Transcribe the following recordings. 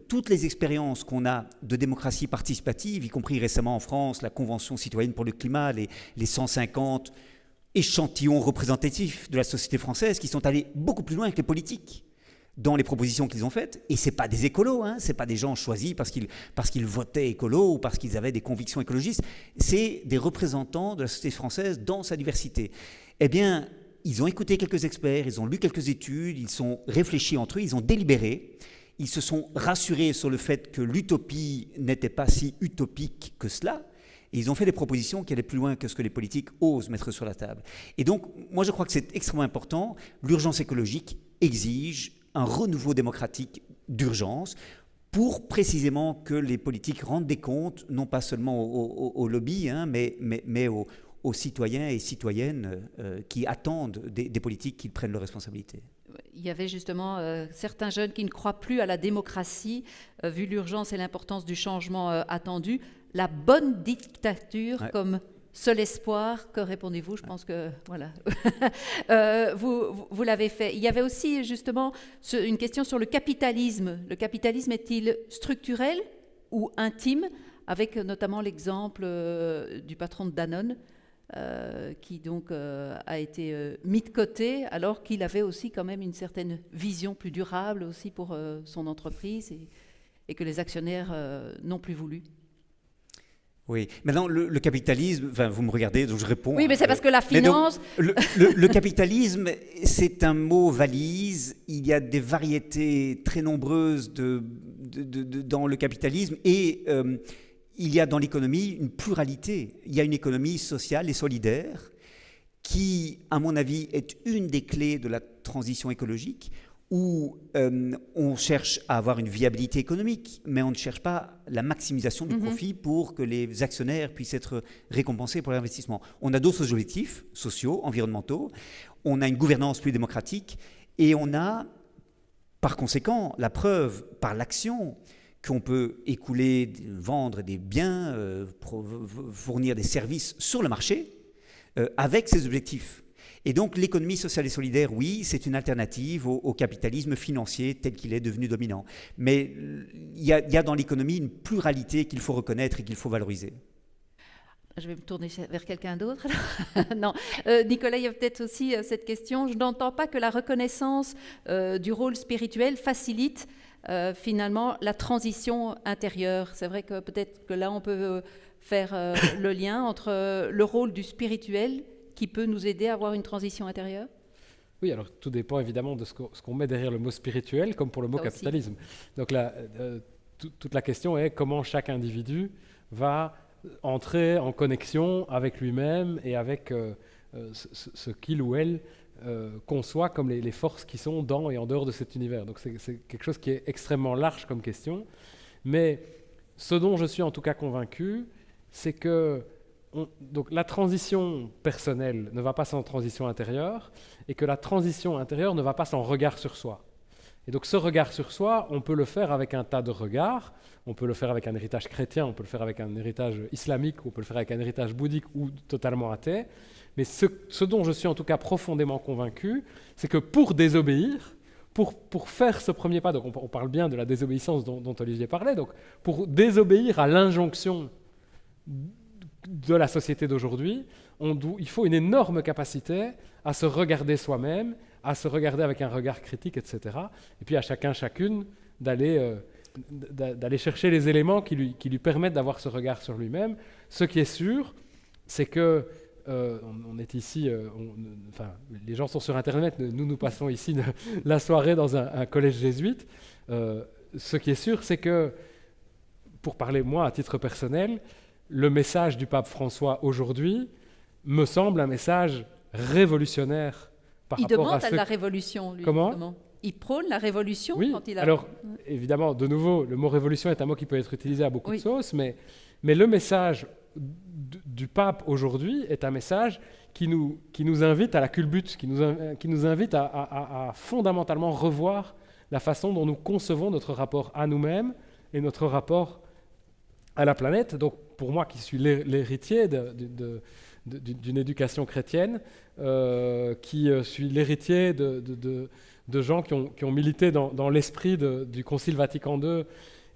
toutes les expériences qu'on a de démocratie participative, y compris récemment en France, la Convention citoyenne pour le climat, les 150 échantillons représentatifs de la société française qui sont allés beaucoup plus loin que les politiques dans les propositions qu'ils ont faites. Et ce n'est pas des écolos, ce n'est pas des gens choisis parce qu'ils votaient écolo ou parce qu'ils avaient des convictions écologistes. C'est des représentants de la société française dans sa diversité. Eh bien, ils ont écouté quelques experts, ils ont lu quelques études, ils sont réfléchis entre eux, ils ont délibéré, ils se sont rassurés sur le fait que l'utopie n'était pas si utopique que cela, et ils ont fait des propositions qui allaient plus loin que ce que les politiques osent mettre sur la table. Et donc, moi je crois que c'est extrêmement important. L'urgence écologique exige un renouveau démocratique d'urgence pour précisément que les politiques rendent des comptes, non pas seulement aux lobbies, mais aux citoyens et citoyennes qui attendent des politiques qu'ils prennent leurs responsabilités. Il y avait justement certains jeunes qui ne croient plus à la démocratie, vu l'urgence et l'importance du changement attendu. La bonne dictature comme seul espoir, que répondez-vous? Je pense que, voilà, vous l'avez fait. Il y avait aussi justement une question sur le capitalisme. Le capitalisme est-il structurel ou intime? Avec notamment l'exemple du patron de Danone, qui donc a été mis de côté, alors qu'il avait aussi quand même une certaine vision plus durable aussi pour son entreprise et que les actionnaires n'ont plus voulu. Oui, maintenant le capitalisme, enfin, vous me regardez, donc je réponds. Oui, mais c'est parce que la finance... Donc, le capitalisme, c'est un mot valise. Il y a des variétés très nombreuses dans le capitalisme et il y a dans l'économie une pluralité. Il y a une économie sociale et solidaire qui, à mon avis, est une des clés de la transition écologique, où on cherche à avoir une viabilité économique, mais on ne cherche pas la maximisation du profit pour que les actionnaires puissent être récompensés pour l'investissement. On a d'autres objectifs sociaux, environnementaux, on a une gouvernance plus démocratique, et on a, par conséquent, la preuve par l'action qu'on peut écouler, vendre des biens, fournir des services sur le marché avec ces objectifs. Et donc l'économie sociale et solidaire, oui, c'est une alternative au capitalisme financier tel qu'il est devenu dominant. Mais il y a dans l'économie une pluralité qu'il faut reconnaître et qu'il faut valoriser. Je vais me tourner vers quelqu'un d'autre. Non, Nicolas, il y a peut-être aussi cette question. Je n'entends pas que la reconnaissance du rôle spirituel facilite finalement la transition intérieure. C'est vrai que peut-être que là, on peut faire le lien entre le rôle du spirituel qui peut nous aider à avoir une transition intérieure. Oui, alors tout dépend évidemment de ce qu'on met derrière le mot spirituel, comme pour le mot Ça capitalisme. aussi. Donc là, toute la question est comment chaque individu va entrer en connexion avec lui-même et avec ce qu'il ou elle conçoit comme les forces qui sont dans et en dehors de cet univers. Donc c'est quelque chose qui est extrêmement large comme question. Mais ce dont je suis en tout cas convaincu, c'est que donc la transition personnelle ne va pas sans transition intérieure et que la transition intérieure ne va pas sans regard sur soi. Et donc ce regard sur soi, on peut le faire avec un tas de regards. On peut le faire avec un héritage chrétien, on peut le faire avec un héritage islamique, on peut le faire avec un héritage bouddhique ou totalement athée. Mais ce dont je suis en tout cas profondément convaincu, c'est que pour désobéir, pour faire ce premier pas, donc on parle bien de la désobéissance dont Olivier parlait, donc pour désobéir à l'injonction de la société d'aujourd'hui, il faut une énorme capacité à se regarder soi-même, à se regarder avec un regard critique, etc. Et puis à chacun, chacune, d'aller chercher les éléments qui lui permettent d'avoir ce regard sur lui-même. Ce qui est sûr, c'est que on est ici, les gens sont sur Internet, nous passons ici la soirée dans un collège jésuite. Ce qui est sûr, c'est que, pour parler moi à titre personnel, le message du pape François aujourd'hui me semble un message révolutionnaire par rapport à Il demande la révolution, lui. Comment ? Justement. Il prône la révolution Oui, quand il a... alors évidemment, de nouveau, le mot révolution est un mot qui peut être utilisé à beaucoup de sauces, mais le message du pape aujourd'hui est un message qui nous invite à la culbute, qui nous invite à fondamentalement revoir la façon dont nous concevons notre rapport à nous-mêmes et notre rapport à la planète. Donc pour moi qui suis l'héritier d'une éducation chrétienne, qui suis l'héritier de de gens qui ont milité dans l'esprit du Concile Vatican II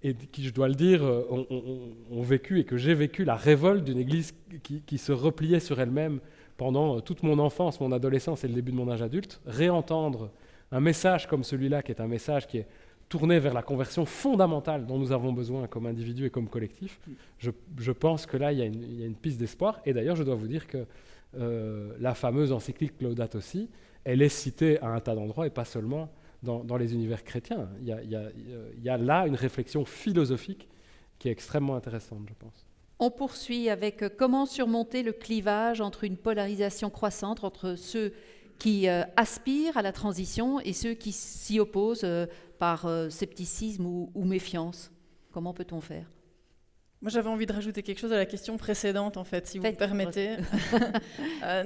et qui, je dois le dire, ont vécu et que j'ai vécu la révolte d'une Église qui se repliait sur elle-même pendant toute mon enfance, mon adolescence et le début de mon âge adulte. Réentendre un message comme celui-là, qui est un message qui est tourné vers la conversion fondamentale dont nous avons besoin comme individus et comme collectif, je pense que là, il y a une piste d'espoir. Et d'ailleurs, je dois vous dire que la fameuse encyclique Laudato Si, elle est citée à un tas d'endroits et pas seulement dans les univers chrétiens. Il y a là une réflexion philosophique qui est extrêmement intéressante, je pense. On poursuit avec comment surmonter le clivage entre une polarisation croissante entre ceux qui aspirent à la transition et ceux qui s'y opposent par scepticisme ou méfiance. Comment peut-on faire ? Moi, j'avais envie de rajouter quelque chose à la question précédente, en fait, si vous me permettez.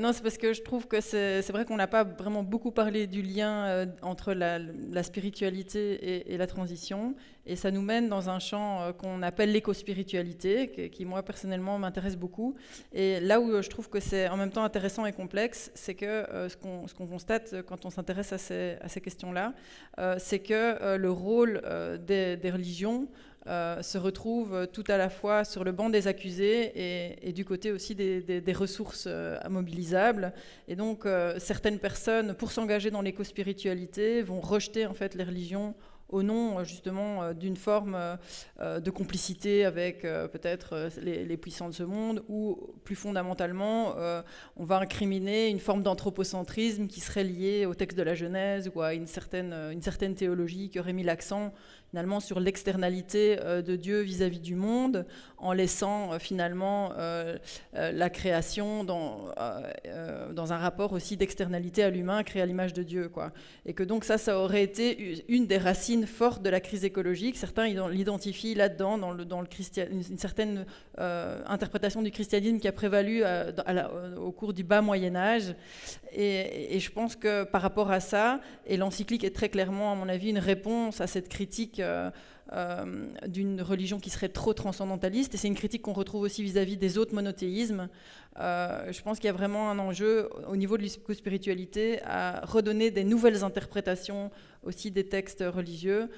Non, c'est parce que je trouve que c'est vrai qu'on n'a pas vraiment beaucoup parlé du lien entre la spiritualité et la transition. Et ça nous mène dans un champ qu'on appelle l'éco-spiritualité, qui, moi, personnellement, m'intéresse beaucoup. Et là où je trouve que c'est en même temps intéressant et complexe, c'est que ce qu'on constate quand on s'intéresse à ces questions-là, c'est que le rôle des religions se retrouve tout à la fois sur le banc des accusés et du côté aussi des ressources mobilisables. Et donc, certaines personnes, pour s'engager dans l'éco-spiritualité, vont rejeter en fait les religions au nom justement d'une forme de complicité avec peut-être les puissants de ce monde, ou plus fondamentalement, on va incriminer une forme d'anthropocentrisme qui serait liée au texte de la Genèse ou à une certaine théologie qui aurait mis l'accent finalement sur l'externalité de Dieu vis-à-vis du monde, en laissant finalement la création dans un rapport aussi d'externalité à l'humain, créé à l'image de Dieu, quoi. Et que donc ça aurait été une des racines fortes de la crise écologique. Certains l'identifient là-dedans, dans une certaine interprétation du christianisme qui a prévalu au cours du bas Moyen-Âge. Et je pense que par rapport à ça, et l'encyclique est très clairement, à mon avis, une réponse à cette critique d'une religion qui serait trop transcendentaliste, et c'est une critique qu'on retrouve aussi vis-à-vis des autres monothéismes. Je pense qu'il y a vraiment un enjeu au niveau de l'éco-spiritualité à redonner des nouvelles interprétations aussi des textes religieux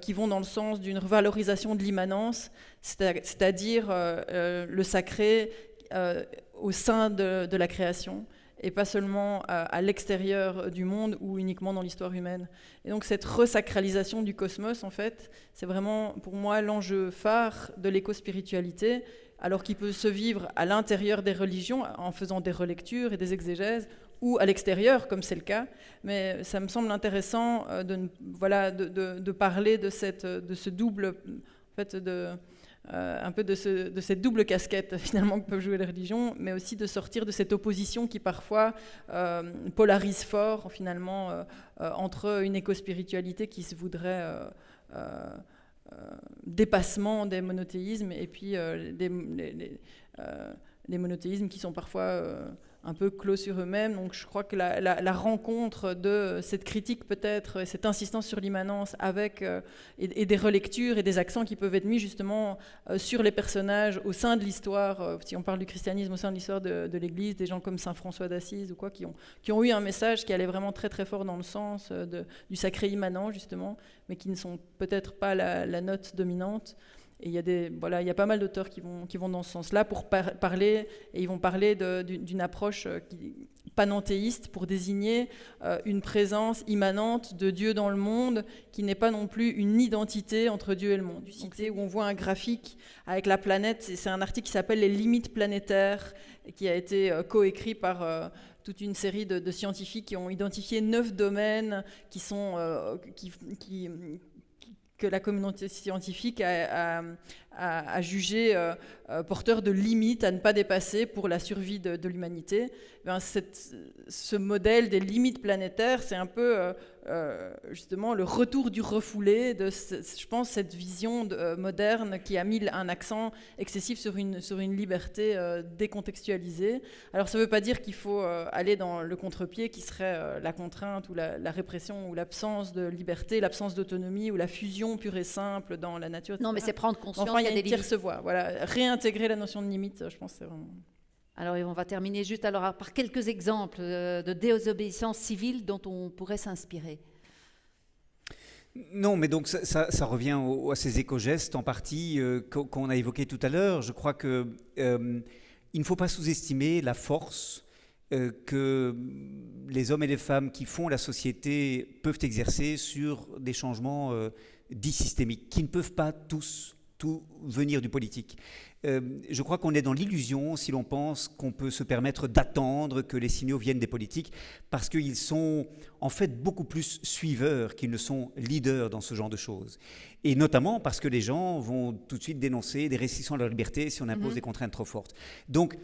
qui vont dans le sens d'une valorisation de l'immanence, c'est-à-dire le sacré au sein de la création, et pas seulement à l'extérieur du monde ou uniquement dans l'histoire humaine. Et donc cette resacralisation du cosmos, en fait, c'est vraiment pour moi l'enjeu phare de l'éco-spiritualité, alors qu'il peut se vivre à l'intérieur des religions en faisant des relectures et des exégèses, ou à l'extérieur, comme c'est le cas. Mais ça me semble intéressant de parler de ce double, en fait, un peu de cette double casquette finalement que peuvent jouer les religions, mais aussi de sortir de cette opposition qui parfois polarise fort finalement entre une éco-spiritualité qui se voudrait dépassement des monothéismes et puis les monothéismes qui sont parfois un peu clos sur eux-mêmes. Donc je crois que la rencontre de cette critique peut-être, cette insistance sur l'immanence avec et des relectures et des accents qui peuvent être mis justement sur les personnages au sein de l'histoire, si on parle du christianisme au sein de l'histoire de l'Église, des gens comme saint François d'Assise ou quoi, qui ont eu un message qui allait vraiment très très fort dans le sens du sacré immanent justement, mais qui ne sont peut-être pas la note dominante. Et il y a pas mal d'auteurs qui vont dans ce sens-là pour parler, et ils vont parler d'une approche panenthéiste pour désigner une présence immanente de Dieu dans le monde qui n'est pas non plus une identité entre Dieu et le monde. Cité où on voit un graphique avec la planète, c'est un article qui s'appelle « Les limites planétaires » et qui a été coécrit par toute une série de scientifiques qui ont identifié 9 domaines qui sont que la communauté scientifique a jugé porteur de limites à ne pas dépasser pour la survie de l'humanité. Ce modèle des limites planétaires, c'est un peu justement le retour du refoulé de, je pense, cette vision moderne qui a mis un accent excessif sur une liberté décontextualisée. Alors ça ne veut pas dire qu'il faut aller dans le contre-pied qui serait la contrainte ou la répression ou l'absence de liberté, l'absence d'autonomie ou la fusion pure et simple dans la nature, etc. Non, mais c'est prendre conscience qu'il y a des une tierce voie. Voilà, réintégrer la notion de limite, je pense que c'est vraiment... Alors, on va terminer juste par quelques exemples de désobéissance civile dont on pourrait s'inspirer. Non, mais donc ça revient à ces éco-gestes en partie qu'on a évoqués tout à l'heure. Je crois que il ne faut pas sous-estimer la force que les hommes et les femmes qui font la société peuvent exercer sur des changements dits systémiques, qui ne peuvent pas tous tout venir du politique. Je crois qu'on est dans l'illusion si l'on pense qu'on peut se permettre d'attendre que les signaux viennent des politiques, parce qu'ils sont en fait beaucoup plus suiveurs qu'ils ne sont leaders dans ce genre de choses. Et notamment parce que les gens vont tout de suite dénoncer des restrictions à leur liberté si on impose des contraintes trop fortes. Donc,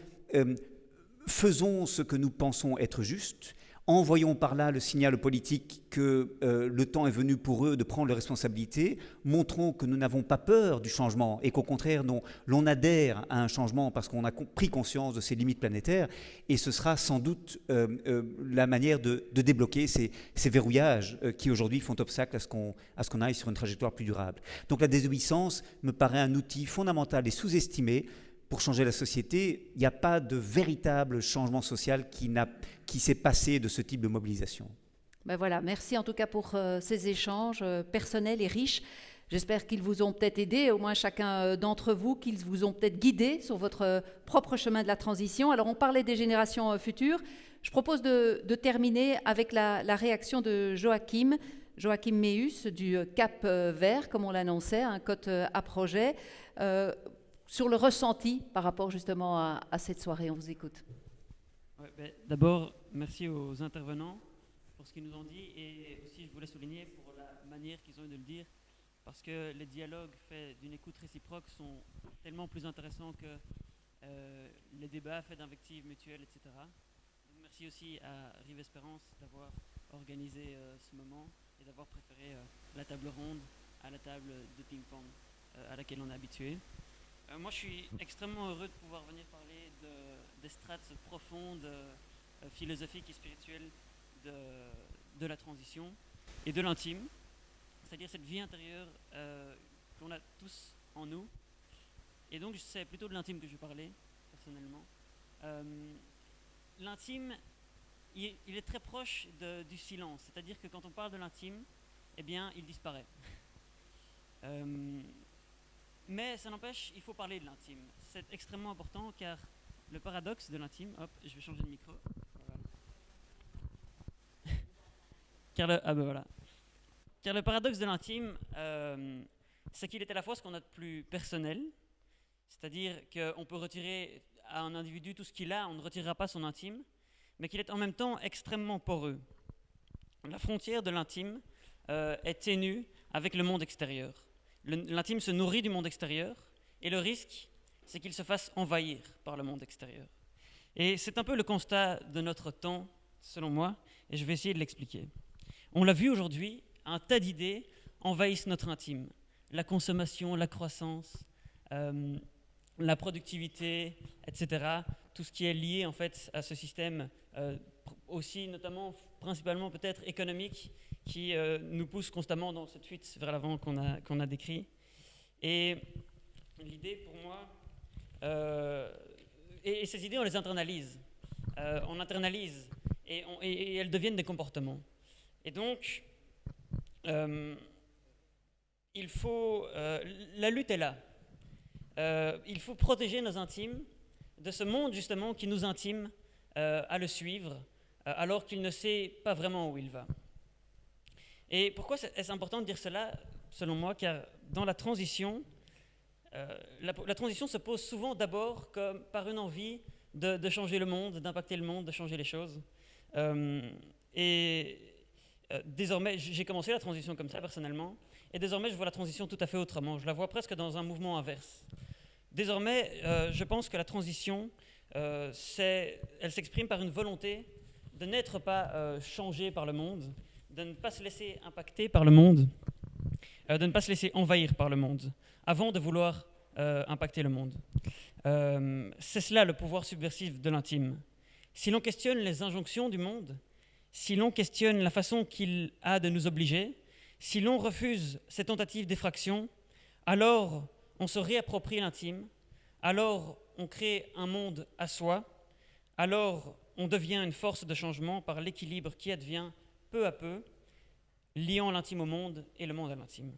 faisons ce que nous pensons être juste, envoyons par là le signal politique que le temps est venu pour eux de prendre leurs responsabilités, montrons que nous n'avons pas peur du changement et qu'au contraire, l'on adhère à un changement parce qu'on a pris conscience de ses limites planétaires, et ce sera sans doute la manière de débloquer ces verrouillages qui aujourd'hui font obstacle à ce qu'on aille sur une trajectoire plus durable. Donc la désobéissance me paraît un outil fondamental et sous-estimé pour changer la société. Il n'y a pas de véritable changement social qui s'est passé de ce type de mobilisation. Ben voilà, merci en tout cas pour ces échanges personnels et riches. J'espère qu'ils vous ont peut-être aidé, au moins chacun d'entre vous, qu'ils vous ont peut-être guidé sur votre propre chemin de la transition. Alors on parlait des générations futures. Je propose de terminer avec la réaction de Joachim Meus du Cap Vert, comme on l'annonçait, un cote à projet, sur le ressenti par rapport justement à cette soirée. On vous écoute. Ouais, ben, d'abord, merci aux intervenants pour ce qu'ils nous ont dit, et aussi je voulais souligner pour la manière qu'ils ont eu de le dire, parce que les dialogues faits d'une écoute réciproque sont tellement plus intéressants que les débats faits d'invectives mutuelles, etc. Donc, merci aussi à Rive Espérance d'avoir organisé ce moment et d'avoir préféré la table ronde à la table de ping-pong à laquelle on est habitué. Moi, je suis extrêmement heureux de pouvoir venir parler des strates profondes, philosophiques et spirituelles de la transition et de l'intime, c'est-à-dire cette vie intérieure qu'on a tous en nous. Et donc, c'est plutôt de l'intime que je vais parler, personnellement. L'intime, il est très proche du silence, c'est-à-dire que quand on parle de l'intime, eh bien, il disparaît. Mais ça n'empêche, il faut parler de l'intime. C'est extrêmement important car le paradoxe de l'intime... Hop, je vais changer de micro. Voilà. Car le paradoxe de l'intime, c'est qu'il est à la fois ce qu'on a de plus personnel, c'est-à-dire qu'on peut retirer à un individu tout ce qu'il a, on ne retirera pas son intime, mais qu'il est en même temps extrêmement poreux. La frontière de l'intime est ténue avec le monde extérieur. L'intime se nourrit du monde extérieur, et le risque, c'est qu'il se fasse envahir par le monde extérieur. Et c'est un peu le constat de notre temps, selon moi, et je vais essayer de l'expliquer. On l'a vu aujourd'hui, un tas d'idées envahissent notre intime. La consommation, la croissance, la productivité, etc. Tout ce qui est lié en fait à ce système, aussi notamment, principalement peut-être économique, qui nous pousse constamment dans cette fuite vers l'avant qu'on a décrit. Et l'idée pour moi, et ces idées on les internalise. On internalise et elles deviennent des comportements. Et donc, il faut, la lutte est là. Il faut protéger nos intimes de ce monde justement qui nous intime à le suivre, alors qu'il ne sait pas vraiment où il va. Et pourquoi est-ce important de dire cela, selon moi? Car dans la transition, la transition se pose souvent d'abord par une envie de changer le monde, d'impacter le monde, de changer les choses. Désormais, j'ai commencé la transition comme ça personnellement, et désormais je vois la transition tout à fait autrement. Je la vois presque dans un mouvement inverse. Désormais, je pense que la transition, elle s'exprime par une volonté de n'être pas changé par le monde, de ne pas se laisser impacter par le monde, de ne pas se laisser envahir par le monde, avant de vouloir impacter le monde. C'est cela le pouvoir subversif de l'intime. Si l'on questionne les injonctions du monde, si l'on questionne la façon qu'il a de nous obliger, si l'on refuse ces tentatives d'effraction, alors on se réapproprie l'intime, alors on crée un monde à soi, alors on devient une force de changement par l'équilibre qui advient peu à peu liant l'intime au monde et le monde à l'intime.